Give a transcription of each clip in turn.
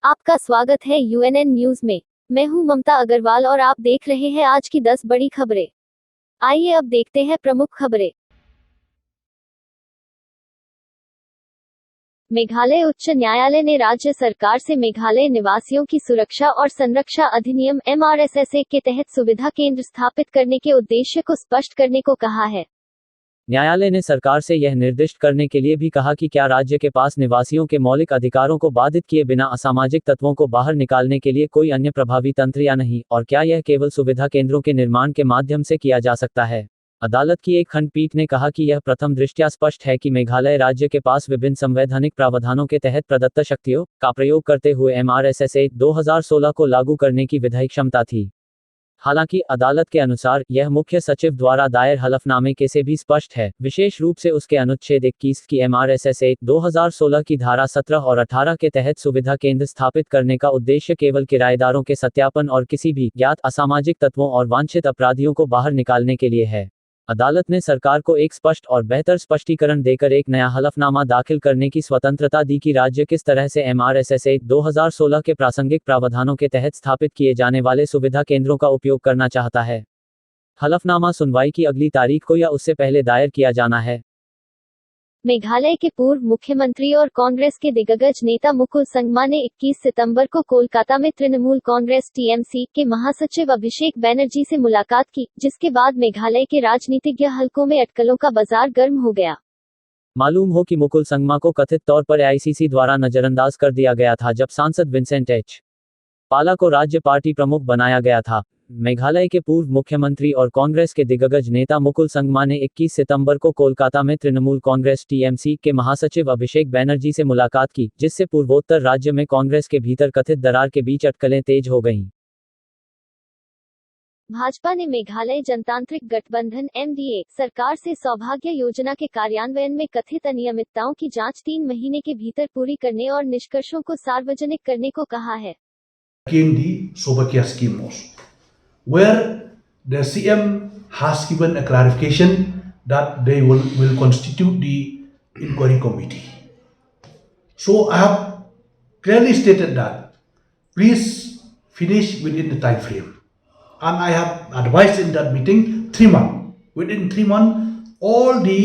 आपका स्वागत है यूएनएन न्यूज में। मैं हूं ममता अग्रवाल और आप देख रहे हैं आज की 10 बड़ी खबरें। आइए अब देखते हैं प्रमुख खबरें। मेघालय उच्च न्यायालय ने राज्य सरकार से मेघालय निवासियों की सुरक्षा और संरक्षा अधिनियम MRSSA के तहत सुविधा केंद्र स्थापित करने के उद्देश्य को स्पष्ट करने को कहा है। न्यायालय ने सरकार से यह निर्दिष्ट करने के लिए भी कहा कि क्या राज्य के पास निवासियों के मौलिक अधिकारों को बाधित किए बिना असामाजिक तत्वों को बाहर निकालने के लिए कोई अन्य प्रभावी तंत्र या नहीं, और क्या यह केवल सुविधा केंद्रों के निर्माण के माध्यम से किया जा सकता है। अदालत की एक खंडपीठ ने कहा कि यह प्रथम दृष्टया स्पष्ट है कि मेघालय राज्य के पास विभिन्न संवैधानिक प्रावधानों के तहत प्रदत्त शक्तियों का प्रयोग करते हुए MRSSA 2016 को लागू करने की विधायी क्षमता थी। हालांकि अदालत के अनुसार यह मुख्य सचिव द्वारा दायर हलफनामे के से भी स्पष्ट है, विशेष रूप से उसके अनुच्छेद 21 की MRSSA 2016 की धारा 17 और 18 के तहत सुविधा केंद्र स्थापित करने का उद्देश्य केवल किराएदारों के सत्यापन और किसी भी ज्ञात असामाजिक तत्वों और वांछित अपराधियों को बाहर निकालने के लिए है। अदालत ने सरकार को एक स्पष्ट और बेहतर स्पष्टीकरण देकर एक नया हलफनामा दाखिल करने की स्वतंत्रता दी कि राज्य किस तरह से MRSSA 2016 के प्रासंगिक प्रावधानों के तहत स्थापित किए जाने वाले सुविधा केंद्रों का उपयोग करना चाहता है। हलफनामा सुनवाई की अगली तारीख को या उससे पहले दायर किया जाना है। मेघालय के पूर्व मुख्यमंत्री और कांग्रेस के दिग्गज नेता मुकुल संगमा ने 21 सितंबर को कोलकाता में तृणमूल कांग्रेस TMC के महासचिव अभिषेक बैनर्जी से मुलाकात की, जिसके बाद मेघालय के राजनीतिज्ञ हलकों में अटकलों का बाजार गर्म हो गया। मालूम हो कि मुकुल संगमा को कथित तौर पर AICC द्वारा नजरअंदाज कर दिया गया था जब सांसद विंसेंट एच पाला को राज्य पार्टी प्रमुख बनाया गया था। मेघालय के पूर्व मुख्यमंत्री और कांग्रेस के दिग्गज नेता मुकुल संगमा ने 21 सितंबर को कोलकाता में तृणमूल कांग्रेस TMC के महासचिव अभिषेक बैनर्जी से मुलाकात की, जिससे पूर्वोत्तर राज्य में कांग्रेस के भीतर कथित दरार के बीच अटकलें तेज हो गईं। भाजपा ने मेघालय जनतांत्रिक गठबंधन MDA सरकार से सौभाग्य योजना के कार्यान्वयन में कथित अनियमितताओं की जांच 3 महीने के भीतर पूरी करने और निष्कर्षों को सार्वजनिक करने को कहा है। The Slovakia scheme was, where the CM has given a clarification that they will constitute the inquiry committee. So I have clearly stated that please finish within the time frame, and I have advised in that meeting 3 months. Within 3 months, all the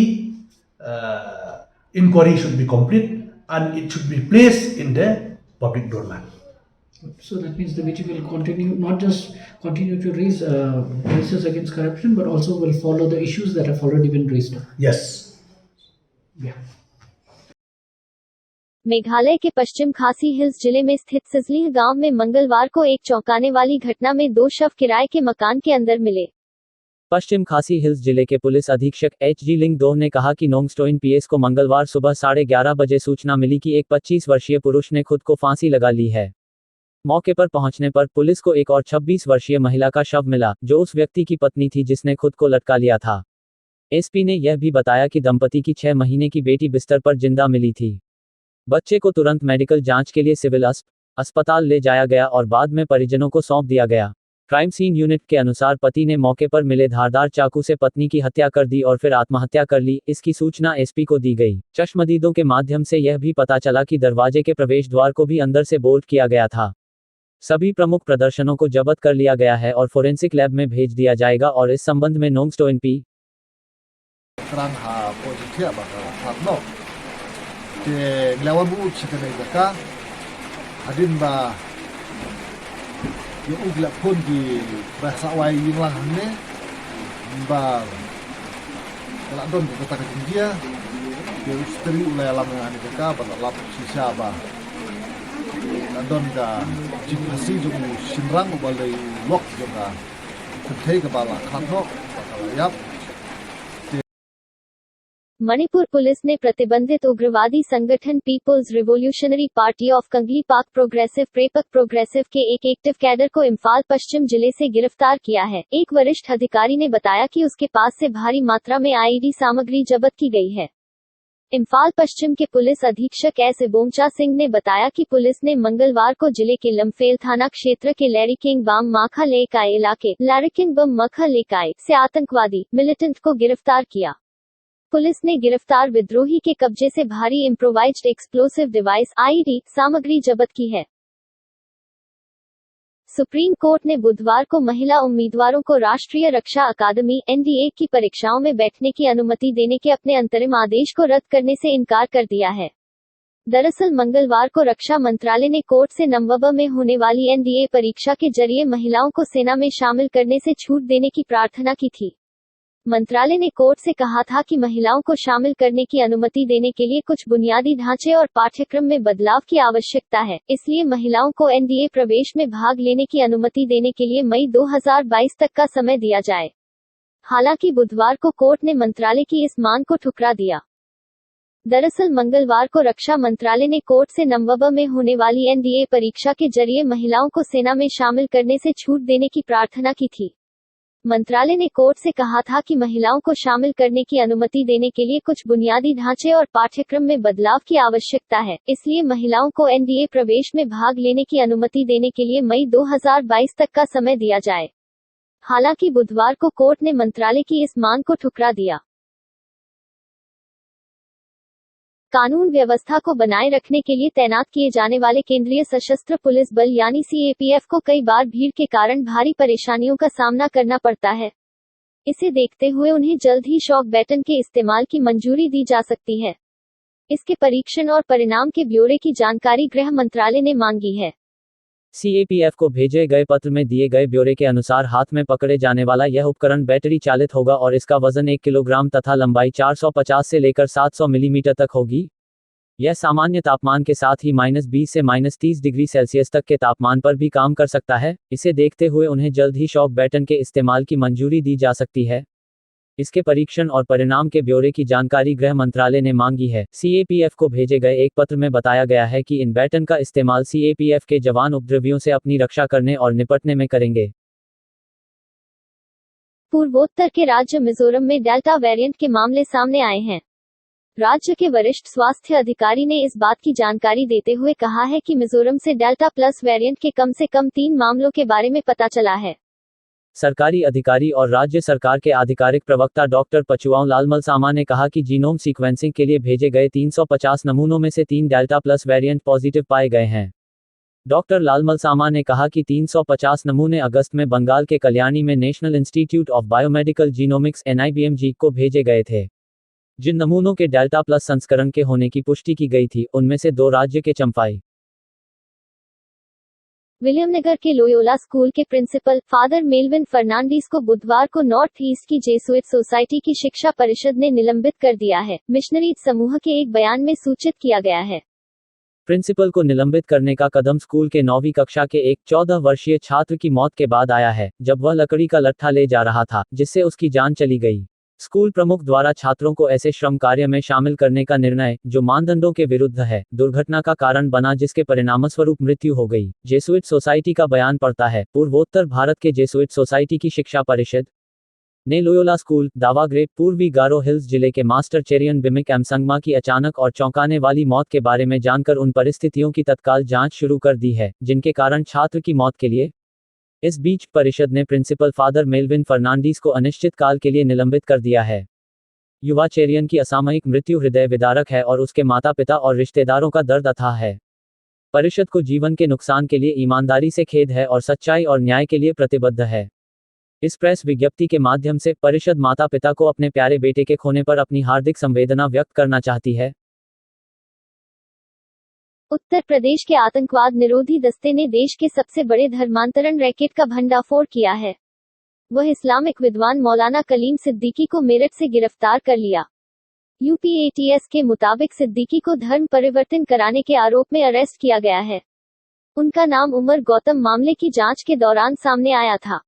inquiry should be complete and it should be placed in the public domain. So that means the VT will continue, not just continue to raise cases against corruption, but also will follow the issues that have already been raised. Yes. Yeah. Meghalaya के पश्चिम खासी hills जिले में स्थित सिजलीह गांव में मंगलवार को एक चौंकाने वाली घटना में 2 शव किराए के मकान के अंदर मिले। पश्चिम खासी हिल्स जिले के पुलिस अधीक्षक HG लिंगदोह ने कहा कि नोंगस्टोइन PS को मंगलवार सुबह 11:30 बजे सूचना मिली कि एक 25 वर्षीय पुरुष ने खुद को फांसी लगा ली है। मौके पर पहुंचने पर पुलिस को एक और 26 वर्षीय महिला का शव मिला, जो उस व्यक्ति की पत्नी थी जिसने खुद को लटका लिया था। SP ने यह भी बताया कि दंपति की 6 महीने की बेटी बिस्तर पर जिंदा मिली थी। बच्चे को तुरंत मेडिकल जांच के लिए सिविल अस्पताल ले जाया गया और बाद में परिजनों को सौंप दिया गया। क्राइम सीन यूनिट के अनुसार पति ने मौके पर मिले धारदार चाकू से पत्नी की हत्या कर दी और फिर आत्महत्या कर ली। इसकी सूचना SP को दी गई। चश्मदीदों के माध्यम से यह भी पता चला कि दरवाजे के प्रवेश द्वार को भी अंदर से बोल्ट किया गया था। सभी प्रमुख प्रदर्शनों को जब्त कर लिया गया है और फोरेंसिक लैब में भेज दिया जाएगा और इस संबंध में Nongstoin P Adon ka jipasi jugu sinrang balai lok juga kuthei ka bala khatno yap। Manipur police ने प्रतिबंधित उग्रवादी संगठन पीपल्स रिवोल्यूशनरी पार्टी ऑफ कंगली पाक प्रोग्रेसिव के एक एक्टिव कैडर को इम्फाल पश्चिम जिले से गिरफ्तार किया है। एक वरिष्ठ अधिकारी ने बताया कि उसके पास से भारी मात्रा में IED सामग्री जब्त की गई है। इम्फाल पश्चिम के पुलिस अधीक्षक S बोमचा सिंह ने बताया कि पुलिस ने मंगलवार को जिले के लमफेल थाना क्षेत्र के लैरिकिंग बम माखा लेकाई इलाके लैरिकिंग बम मखा लेकाई से आतंकवादी मिलिटेंट को गिरफ्तार किया। पुलिस ने गिरफ्तार विद्रोही के कब्जे से भारी इम्प्रोवाइज्ड एक्सप्लोसिव डिवाइस IED सामग्री जब्त की है। सुप्रीम कोर्ट ने बुधवार को महिला उम्मीदवारों को राष्ट्रीय रक्षा अकादमी (एनडीए) की परीक्षाओं में बैठने की अनुमति देने के अपने अंतरिम आदेश को रद्द करने से इनकार कर दिया है। दरअसल मंगलवार को रक्षा मंत्रालय ने कोर्ट से नवंबर में होने वाली एनडीए परीक्षा के जरिए महिलाओं को सेना में शामिल करने से छूट देने की प्रार्थना की थी। मंत्रालय ने कोर्ट से कहा था कि महिलाओं को शामिल करने की अनुमति देने के लिए कुछ बुनियादी ढांचे और पाठ्यक्रम में बदलाव की आवश्यकता है, इसलिए महिलाओं को एनडीए प्रवेश में भाग लेने की अनुमति देने के लिए मई 2022 तक का समय दिया जाए। हालांकि बुधवार को कोर्ट ने मंत्रालय की इस मांग को ठुकरा दिया। दरअसल मंगलवार को रक्षा मंत्रालय ने कोर्ट से नवंबर में होने वाली एनडीए परीक्षा के जरिए महिलाओं को सेना में शामिल करने से छूट देने की प्रार्थना की थी। मंत्रालय ने कोर्ट से कहा था कि महिलाओं को शामिल करने की अनुमति देने के लिए कुछ बुनियादी ढांचे और पाठ्यक्रम में बदलाव की आवश्यकता है, इसलिए महिलाओं को एनडीए प्रवेश में भाग लेने की अनुमति देने के लिए मई 2022 तक का समय दिया जाए। हालांकि बुधवार को कोर्ट ने मंत्रालय की इस मांग को ठुकरा दिया। कानून व्यवस्था को बनाए रखने के लिए तैनात किए जाने वाले केंद्रीय सशस्त्र पुलिस बल यानी सीएपीएफ को कई बार भीड़ के कारण भारी परेशानियों का सामना करना पड़ता है। इसे देखते हुए उन्हें जल्द ही शॉक बैटन के इस्तेमाल की मंजूरी दी जा सकती है। इसके परीक्षण और परिणाम के ब्यौरे की जानकारी गृह मंत्रालय ने मांगी है। सीएपीएफ को भेजे गए पत्र में दिए गए ब्यौरे के अनुसार हाथ में पकड़े जाने वाला यह उपकरण बैटरी चालित होगा और इसका वजन 1 किलोग्राम तथा लंबाई 450 से लेकर 700 मिलीमीटर तक होगी। यह सामान्य तापमान के साथ ही -20 से -30 डिग्री सेल्सियस तक के तापमान पर भी काम कर सकता है। इसे देखते हुए उन्हें जल्द ही शॉक बैटन के इस्तेमाल की मंजूरी दी जा सकती है। इसके परीक्षण और परिणाम के ब्यौरे की जानकारी गृह मंत्रालय ने मांगी है। सीएपीएफ को भेजे गए एक पत्र में बताया गया है कि इन बैटन का इस्तेमाल सीएपीएफ के जवान उपद्रवियों से अपनी रक्षा करने और निपटने में करेंगे। पूर्वोत्तर के राज्य मिजोरम में डेल्टा वेरिएंट के मामले सामने आए हैं। राज्य के वरिष्ठ स्वास्थ्य अधिकारी ने इस बात की जानकारी देते हुए कहा है कि मिजोरम से डेल्टा प्लस वेरिएंट के कम से कम 3 मामलों के बारे में पता चला है। सरकारी अधिकारी और राज्य सरकार के आधिकारिक प्रवक्ता डॉक्टर पचुआओ लालमलसामा ने कहा कि जीनोम सीक्वेंसिंग के लिए भेजे गए 350 नमूनों में से 3 डेल्टा प्लस वेरिएंट पॉजिटिव पाए गए हैं। डॉक्टर लालमलसामा ने कहा कि 350 नमूने अगस्त में बंगाल के कल्याणी में national institute of biomedical genomics (NIBMG) को भेजे गए थे। जिन नमूनों के डेल्टा प्लस संस्करण के होने की पुष्टि की गई थी, उनमें से 2 राज्य के चंफाई विलियमनगर के लोयोला स्कूल के प्रिंसिपल फादर मेलविन फर्नांडीज को बुधवार को नॉर्थ ईस्ट की जेसुइट सोसाइटी की शिक्षा परिषद ने निलंबित कर दिया है, मिशनरीज समूह के एक बयान में सूचित किया गया है। प्रिंसिपल को निलंबित करने का कदम स्कूल के 9वीं कक्षा के एक 14 वर्षीय छात्र की मौत के बाद आया है, जब वह लकड़ी का लट्ठा ले जा रहा था, जिससे उसकी जान चली गई। स्कूल प्रमुख द्वारा छात्रों को ऐसे श्रम कार्य में शामिल करने का निर्णय, जो मानदंडों के विरुद्ध है, दुर्घटना का कारण बना जिसके परिणामस्वरूप मृत्यु हो गई। जेसुइट सोसाइटी का बयान पढ़ता है, पूर्वोत्तर भारत के जेसुइट सोसाइटी की शिक्षा परिषद ने लोयोला स्कूल, दावाग्रे, पूर्वी गारो हिल्स जिले के मास्टर चेरियन बिमिक एमसंगमा की अचानक और चौंकाने वाली मौत के बारे में जानकर उन परिस्थितियों की तत्काल जांच शुरू कर दी है, जिनके कारण छात्र की मौत के लिए। इस बीच परिषद ने प्रिंसिपल फादर मेलविन फर्नांडीज को अनिश्चित काल के लिए निलंबित कर दिया है। युवा चेरियन की असामयिक मृत्यु हृदय विदारक है और उसके माता पिता और रिश्तेदारों का दर्द अथाह है। परिषद को जीवन के नुकसान के लिए ईमानदारी से खेद है और सच्चाई और न्याय के लिए प्रतिबद्ध है। इस प्रेस विज्ञप्ति के माध्यम से परिषद माता पिता को अपने प्यारे बेटे के खोने पर अपनी हार्दिक संवेदना व्यक्त करना चाहती है। उत्तर प्रदेश के आतंकवाद निरोधी दस्ते ने देश के सबसे बड़े धर्मांतरण रैकेट का भंडाफोड़ किया है। वह इस्लामिक विद्वान मौलाना कलीम सिद्दीकी को मेरठ से गिरफ्तार कर लिया। यूपीएटीएस के मुताबिक सिद्दीकी को धर्म परिवर्तन कराने के आरोप में अरेस्ट किया गया है। उनका नाम उमर गौतम मामले की जांच के दौरान सामने आया था।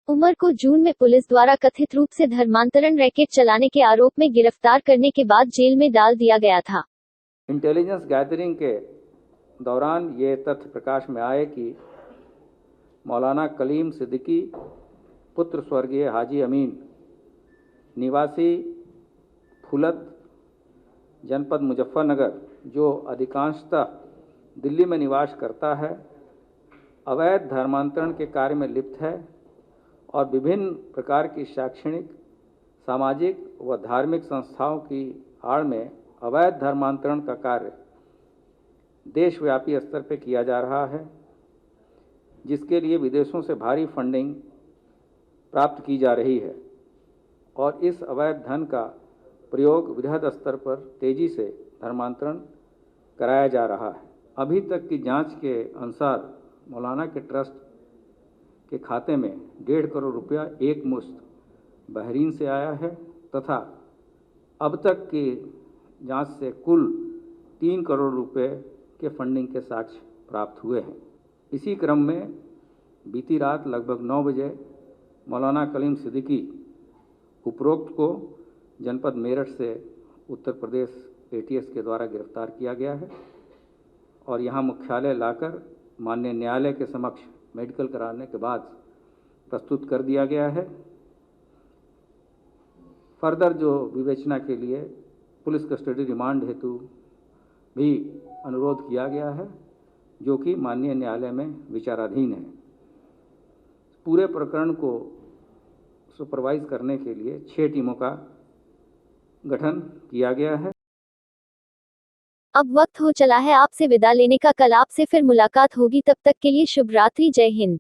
उमर को जून में पुलिस द्वारा कथित रूप से धर्मांतरण रैकेट चलाने के आरोप में गिरफ्तार करने के बाद जेल में डाल दिया गया था। इंटेलिजेंस गैदरिंग के दौरान ये तथ्य प्रकाश में आए कि मौलाना कलीम सिद्दीकी पुत्र स्वर्गीय हाजी अमीन निवासी फुलत जनपद मुजफ्फरनगर, जो अधिकांशतः दिल्ली में निवास करता है, अवैध धर्मांतरण के कार्य में लिप्त है और विभिन्न प्रकार की शैक्षणिक, सामाजिक व धार्मिक संस्थाओं की आड़ में अवैध धर्मांतरण का कार्य देशव्यापी स्तर पर किया जा रहा है। जिसके लिए विदेशों से भारी फंडिंग प्राप्त की जा रही है और इस अवैध धन का प्रयोग वृहद स्तर पर तेजी से धर्मांतरण कराया जा रहा है। अभी तक की जांच के अनुसार मौलाना के ट्रस्ट के खाते में 1.5 करोड़ रुपया एक मुश्त बहरीन से आया है तथा अब तक की जांच से कुल 3 करोड़ रुपए के फंडिंग के साक्ष्य प्राप्त हुए हैं। इसी क्रम में बीती रात लगभग 9 बजे मौलाना कलीम सिद्दीकी उपरोक्त को जनपद मेरठ से उत्तर प्रदेश एटीएस के द्वारा गिरफ्तार किया गया है और यहां मुख्यालय लाकर माननीय न्यायालय के समक्ष मेडिकल कराने के बाद प्रस्तुत कर दिया गया है। फर्दर जो विवेचना के लिए पुलिस कस्टडी रिमांड हेतु भी अनुरोध किया गया है, जो कि माननीय न्यायालय में विचाराधीन है। पूरे प्रकरण को सुपरवाइज करने के लिए 6 टीमों का गठन किया गया है। अब वक्त हो चला है आपसे विदा लेने का। कल आपसे फिर मुलाकात होगी, तब तक के लिए शुभ रात्रि। जय हिंद।